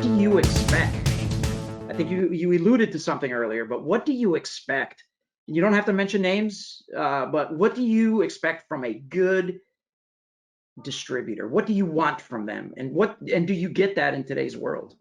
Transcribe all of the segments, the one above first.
do you expect? I think you alluded to something earlier, but what do you expect? You don't have to mention names, but what do you expect from a good distributor? What do you want from them, and do you get that in today's world?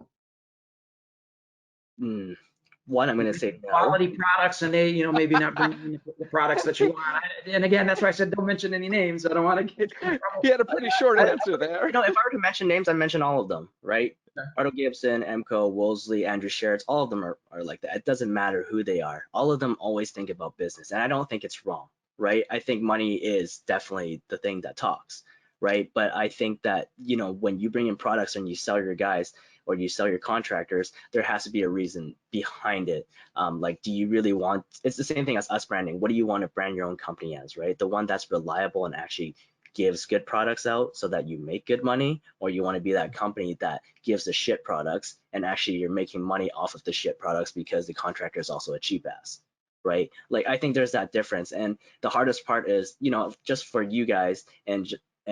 One, I'm going to say no. Quality products, and they, maybe not bringing the products that you want. And again, that's why I said don't mention any names. I don't want to get in trouble. He had a pretty short I, answer there. if I were to mention names, I mention all of them, right? Ardo Gibson, Emco, Wolseley, Andrew Sherritt, all of them are like that. It doesn't matter who they are. All of them always think about business, and I don't think it's wrong, right? I think money is definitely the thing that talks, right? But I think that, when you bring in products and you sell your guys or you sell your contractors, there has to be a reason behind it. Like, do you really want, it's the same thing as us branding. What do you want to brand your own company as, right? The one that's reliable and actually gives good products out so that you make good money, or you want to be that company that gives the shit products and actually you're making money off of the shit products because the contractor is also a cheap ass, right? Like, I think there's that difference. And the hardest part is, just for you guys and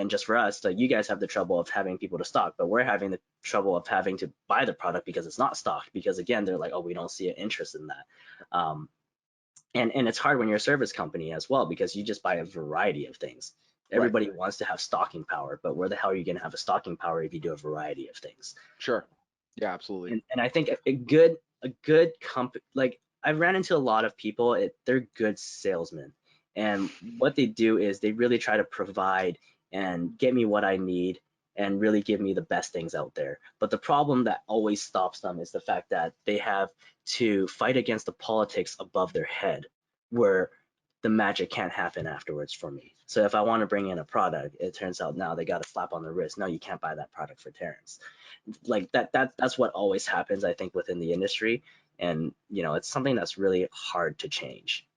just for us, like, you guys have the trouble of having people to stock, but we're having the trouble of having to buy the product because it's not stocked, because again, they're like, oh, we don't see an interest in that. And it's hard when you're a service company as well, because you just buy a variety of things. Everybody wants to have stocking power, but where the hell are you going to have a stocking power if you do a variety of things? Sure. Yeah, absolutely. And I think a good company, like, I've ran into a lot of people, they're good salesmen. And what they do is they really try to provide and get me what I need and really give me the best things out there. But the problem that always stops them is the fact that they have to fight against the politics above their head, where the magic can't happen afterwards for me. So if I want to bring in a product, it turns out now they got a slap on the wrist. No, you can't buy that product for Terrence. Like that's what always happens, I think, within the industry. And it's something that's really hard to change.